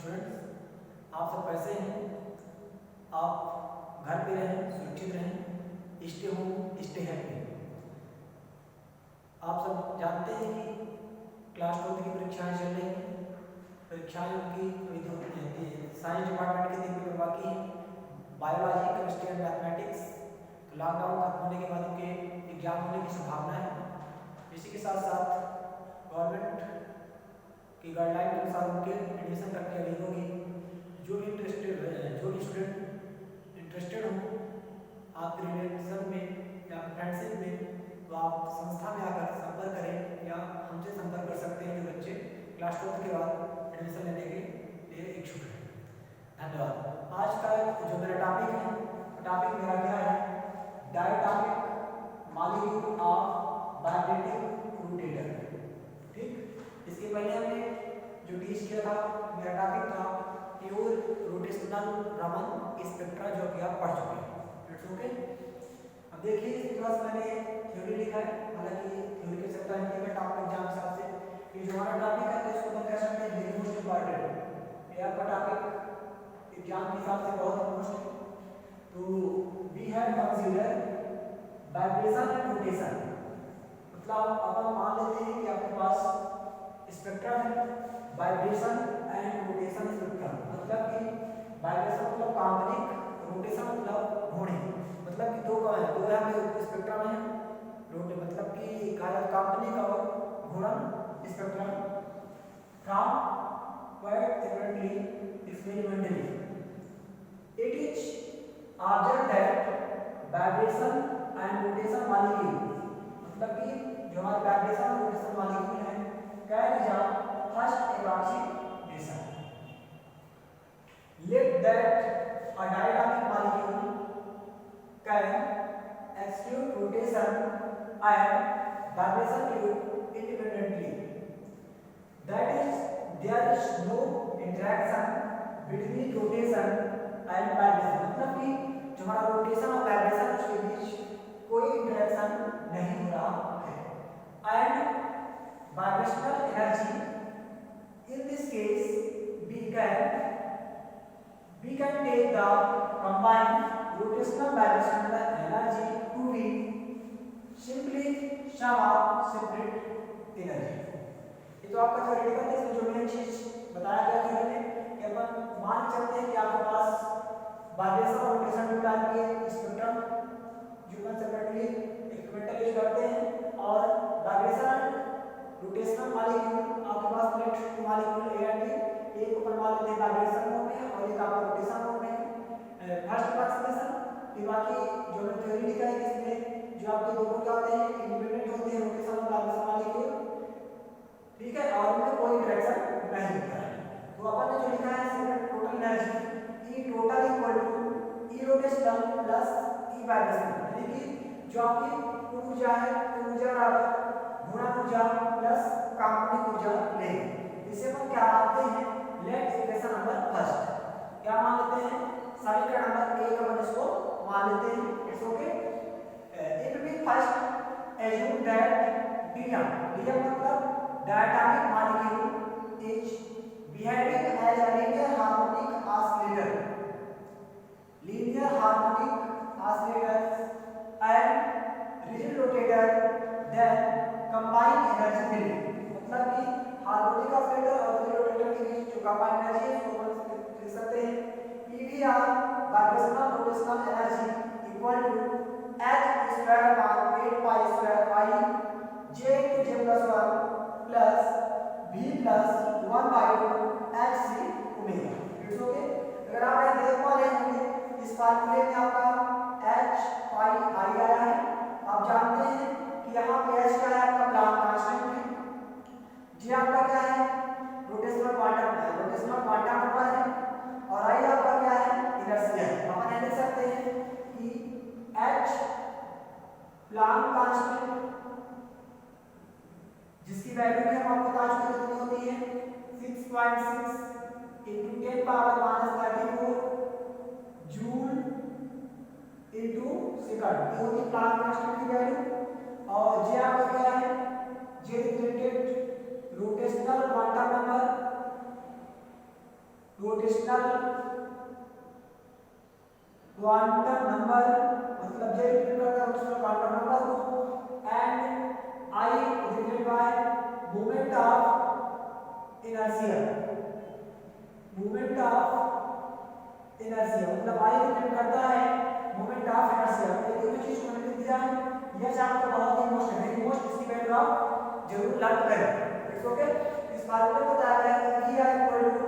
Students, आप सब कैसे हैं? आप घर पे रहें, सुरक्षित रहें, स्टे होम स्टे हैप्पी। आप सब जानते हैं कि क्लास 12 की परीक्षाएं चल रही हैं। परीक्षाएं की साइंस डिपार्टमेंट के 3 पेपर बाकी हैं, बायोलॉजी, केमिस्ट्री एंड मैथमेटिक्स। तो लॉकडाउन खत्म होने के बाद उनके एग्जाम होने की संभावना है। इसी के साथ साथ गवर्नमेंट की गाइडलाइन के अनुसार उनके एडमिशन करने अभी होगी। जो भी स्टूडेंट इंटरेस्टेड हो आपके रिलेशन में या फ्रेंडशिप में, तो आप संस्था में आकर संपर्क करें या हमसे संपर्क कर सकते हैं जो बच्चे क्लास 12 के बाद एडमिशन लेने के लिए इच्छुक हैं। धन्यवाद। आज का जो मेरा टॉपिक है, टॉपिक मेरा क्या है? Diatomic molecule of vibrating rotator. ठीक, इसके पहले हमने जो टीच किया था, मेरा टॉपिक था प्योर रोटेशनल रमन स्पेक्ट्रा, जो कि आप पढ़ चुके हैं। It's okay. अब देखिए इसके पास मैंने थ्योरी लिखा है, हालांकि थ्योरी के चलता है टॉपिक एग्जाम हिसाब से कि जो हमारा टॉपिक है तो इसको हम कह सकते हैं वेरी मोस्ट इंपॉर्टेंट। ये आपका टॉपिक एग्जाम के हिसाब से बहुत मोस्ट है। तो we have consider vibration and rotation. मतलब अपन मान लेते हैं कि आपके पास स्पेक्ट्रम है, वाइब्रेशन एंड रोटेशन स्पेक्ट्रम। मतलब कि वाइब्रेशन मतलब काल्पनिक, रोटेशन मतलब घूर्णी। मतलब कि दो हमें स्पेक्ट्रम है, रोटे मतलब कि काल्पनिक और घूर्णन spectrum from quite separately experimentally. It is observed that vibration and rotation molecules, मतलब कि जो हमारे वाइब्रेशन और रोटेशन मॉलिक्यूल हैं, carry out first approximation. Let that a diatomic molecule can execute rotation and vibration independently. That is, there is no interaction between rotation and vibration. मतलब कि जो हमारा रोटेशन और वाइब्रेशन उसके बीच कोई इंटरेक्शन नहीं हो रहा है। And vibrational energy, in this case, we can take the combined rotational vibrational energy to be simply sum of separate energy. ये तो आपका थ्योरेटिकल है। इसमें जो मेन चीज बताया गया थ्योरी में कि अपन मान चलते हैं कि आपके पास वाइब्रेशन और रोटेशन टू टाइप के स्पेक्ट्रम जो अपन सेपरेटली एक्सपेरिमेंटल यूज करते हैं, और वाइब्रेशन रोटेशनल मॉलिक्यूल आपके पास plate molecule A and B, एक ऊपर मान लेते हैं वाइब्रेशन मोड में और एक आपका रोटेशन मोड में। First approximation. फिर बाकी जो मैंने थ्योरी लिखा है इसमें जो आपके दोनों क्या होते हैं, इंडिपेंडेंट होते हैं, रोटेशन और वाइब्रेशन मॉलिक्यूल। ठीक है, और इनमें कोई इंटरेक्शन नहीं होता है। तो अपन ने जो लिखा है separate total energy E total equal to E rotational plus E vibration. यानी कि जो आपकी कुल ऊर्जा है, कुल ऊर्जा बराबर गुणा ऊर्जा प्लस काल्पनिक ऊर्जा लेंगे। इसे हम क्या मानते हैं? लेट इक्वेशन नंबर फर्स्ट क्या मान लेते हैं? समीकरण नंबर 1 अपन इसको मान लेते हैं। It's okay. It we first assume that DM मतलब diatomic molecule is behaving as a linear harmonic oscillator and rigid rotator, then combined energy will, मतलब कि हार्मोनिक ऑसिलेटर और rigid rotator के बीच जो combined energy है उसको अपन लिख सकते हैं PVR vibrational rotational energy equal to h square by 8 pi square by j into j plus 1 plus v plus 1 by 2 h c omega. It's okay. अगर आप यहाँ देख पा रहे होंगे इस फार्मूले में आपका h पाई i आया है। आप जानते हैं कि यहाँ पे h क्या है? आपका प्लांक कांस्टेंट है। g आपका क्या है? रोटेशनल क्वांटम है, रोटेशनल क्वांटम नंबर है। और i आपका क्या है? इनर्शिया है। अपन लिख सकते हैं कि h प्लांक कांस्टेंट जिसकी वैल्यू है हम आपको बता चुके कितनी होती है 6.6 into 10 power -34 joule into second, ये होती है प्लांक कांस्टेंट की वैल्यू। और जे आपका क्या है? J related rotational quantum number rotational quantum number, मतलब जे रिप्रेजेंट करता है रोटेशनल क्वांटम नंबर को, and I represented by moment of inertia, moment of inertia, मतलब आई रिप्रेजेंट करता है मोमेंट ऑफ इनर्शिया। ये दोनों चीज को मैंने लिख दिया है। यह चैप्टर बहुत ही मोस्ट है, वेरी मोस्ट, इसकी वैल्यू आप जरूर लर्न करें। It's okay. इस फार्मूले को बताया गया है कि E equal to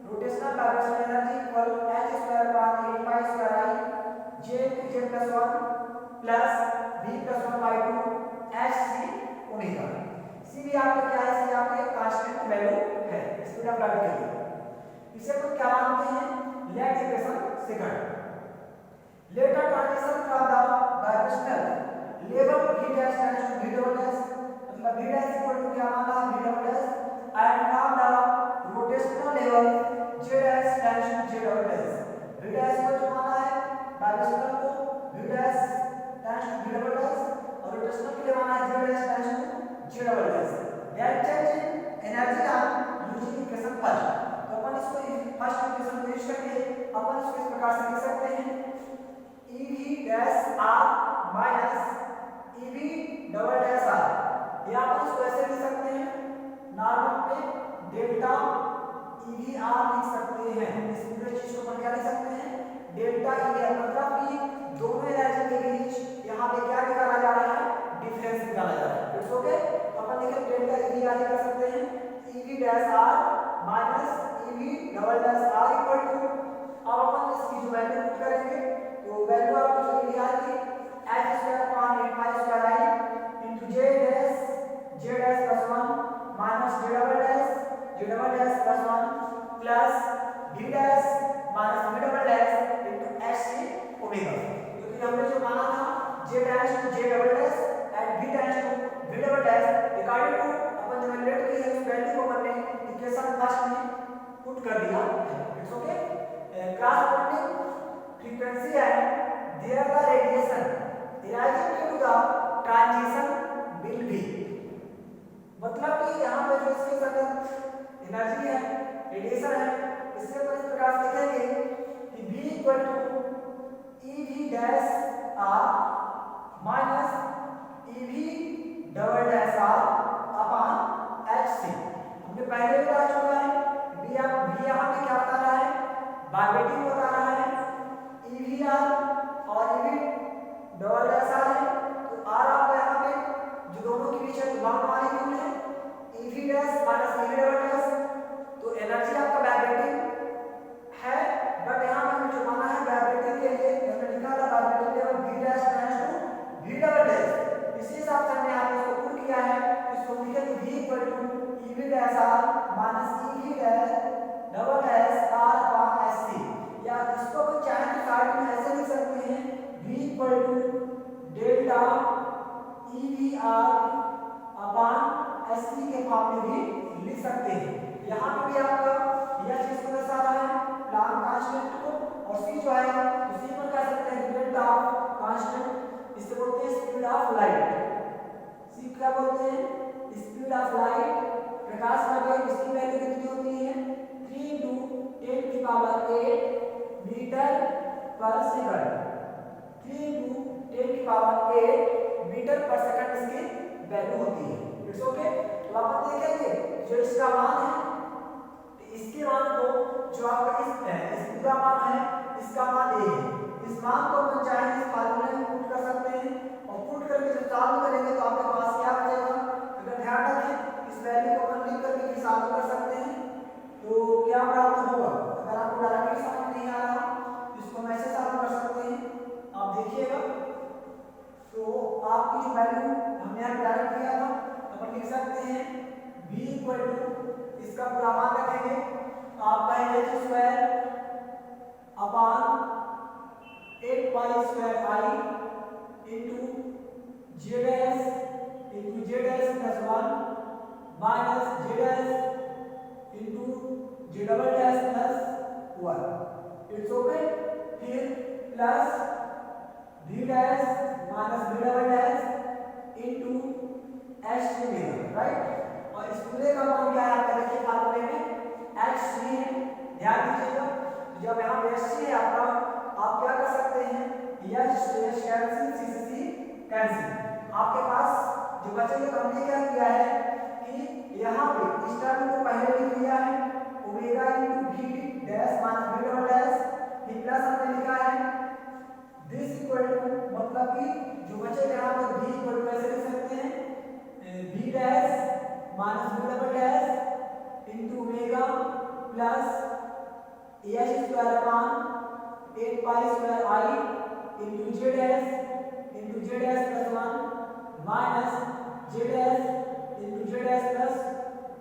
rotational vibrational energy equal h square bar 8 pi square i j into j plus 1 plus v plus 1 by 2 h c omega. c भी आपका क्या है? c आपका एक कांस्टेंट वैल्यू है, इसको आप लर्न करिए। इसे अपन क्या मानते हैं? Let equation second, let a transition from the vibrational level v dash tends to v double dash, मतलब v dash equal to क्या माना है? v double dash, and from the rotational level j dash tends to j double dash, v dash को जो माना है vibrational को v dash tends to v double dash, और rotational के लिए माना है j dash tends to j double dash। that change in energy are using equation first, तो अपन इसको फर्स्ट इक्वेशन को यूज करके अपन इसको इस प्रकार से लिख सकते हैं EV dash R minus EV double dash R। ये आप इसको ऐसे लिख सकते हैं, नॉर्मल पे डेल्टा EV R लिख सकते हैं। इस पूरे चीज को अपन क्या लिख सकते हैं? डेल्टा EV R, मतलब कि दोनों एनर्जी के बीच यहाँ पे क्या निकाला जा रहा है? डिफरेंस निकाला जा रहा है। It's okay. अपन देखिए डेल्टा EV R कर सकते हैं EV dash R minus EV double dash R equal to, अब अपन इसकी जो वैल्यू पुट करेंगे तो वैल्यू आपकी जो मिली आएगी h square upon 8 pi square i into j dash plus 1 minus j double dash plus 1 plus v dash minus v double dash into h c omega. क्योंकि हमने जो माना था j dash to j double dash and v dash to v double dash, according to अपन जो value की है उस वैल्यू को अपन ने इक्वेशन फर्स्ट में पुट कर दिया। It's okay. corresponding frequency and there the radiation arising due to the transition will be, मतलब कि यहाँ पे जो इसकी अगर एनर्जी है, रेडिएशन है, इससे अपन इस प्रकार से लिखेंगे कि V equal to EV dash R minus EV double dash R upon HC। हमने पहले भी बता चुका है V यहाँ पे क्या बता रहा है? वाइब्रेटिंग बता रहा है, EVR और EV डबल डैश R है, तो R आपका यहाँ पे जो दोनों के बीच है वन मॉलिक्यूल है, EV dash minus EV double dash, तो एनर्जी आपका वाइब्रेटिंग है, बट यहाँ पे जो माना है वाइब्रेटिंग के लिए हमने लिखा था vibrating level V dash tends to V double dash. इसी हिसाब से हमने यहाँ पे इसको पुट किया है, इसको लिखे तो V equal to EV dash R minus EV dash double dash R upon SC, या इसको अपन चाहे तो साइड में ऐसे लिख सकते हैं V equal to delta EVR upon SC के फॉर्म में भी लिख सकते हैं। यहाँ पे भी आपका यह चीज को दर्शा रहा है प्लांक कांस्टेंट को, और C जो है उसी पर कह सकते हैं रेट ऑफ कांस्टेंट, इससे बोलते हैं स्पीड ऑफ लाइट। C क्या बोलते हैं? स्पीड ऑफ लाइट, प्रकाश का वेग, इसकी वैल्यू कितनी होती है? 3 into 10 की पावर 8 मीटर पर सेकंड, 3 into 10 की पावर 8 मीटर पर सेकंड इसकी वैल्यू होती है। It's okay. तो आप देखेंगे जो इसका मान है, इसके मान को जो आपका इस पूरा मान है इसका मान a है, इस मान को अपन चाहे इस फार्मूले में पुट कर सकते हैं, और पुट करके जब सॉल्व करेंगे तो आपके पास क्या बचेगा? अगर ध्यान रखें इस वैल्यू को अपन लिख करके भी सॉल्व कर सकते हैं तो क्या प्राप्त होगा? अगर आपको डायरेक्टली समझ नहीं आ रहा तो इसको हम ऐसे सॉल्व कर सकते हैं, आप देखिएगा। तो आपकी जो वैल्यू हमने यहाँ डायरेक्ट किया था अपन लिख सकते हैं V इक्वल टू, इसका पूरा मान रखेंगे तो आपका h square upon 8 pi square i into j dash plus 1 minus j dash into j double dash plus 1। It's okay. फिर plus v dash minus v double dash into h omega, right. और इस पूरे का मान क्या है आपका? देखिए फार्मूले में h c है ध्यान दीजिएगा, जब यहाँ पे एच है आपका, आप क्या कर सकते हैं, एच से एच कैंसिल, सी से सी कैंसिल, आपके पास जो बचेगा। तो हमने क्या किया है कि यहाँ पे इस टर्म को पहले लिख लिया है omega into v dash minus v double dash, फिर प्लस हमने लिखा है दिस इक्वल टू, मतलब कि जो बचेगा यहाँ पर v इक्वल टू ऐसे लिख सकते हैं v dash minus v double dash into omega plus h square upon 8 pi square i into z dash plus 1 minus z dash into z dash plus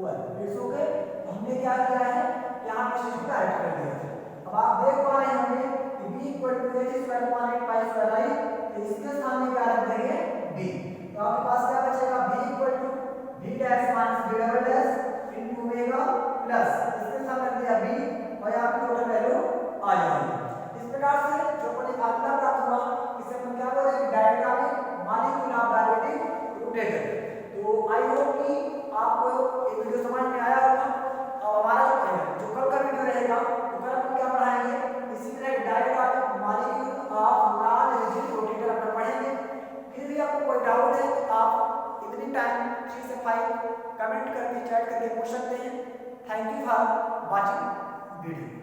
1। It's okay. तो हमने क्या किया है, यहाँ पे सिस्टम का ऐड कर दिया है। अब आप देख पा रहे होंगे कि b equal to h square upon 8 pi square i, तो इसके सामने क्या रख देंगे b। तो आपके पास क्या बचेगा, b equal to v dash minus v double dash into omega plus इसके सामने रख दिया b, और यहाँ पे टोटल वैल्यू आ जाएगी। इस प्रकार से जो अपने फार्मूला प्राप्त हुआ, इसे हम क्या बोल रहे हैं, डायग्रामिक मॉलिक्यूलर डायरेक्टिक रोटेटर। तो आई होप कि आपको ये वीडियो समझ में आया होगा। अब हमारा जो कल का वीडियो रहेगा, तो कल हम क्या पढ़ाएंगे, इसी तरह diatomic molecule of non rigid rotator अपन पढ़ेंगे। फिर भी आपको कोई डाउट है तो आप इतनी टाइम 3 से 5 कमेंट करके, चैट करके पूछ सकते हैं। Thank you for watching video.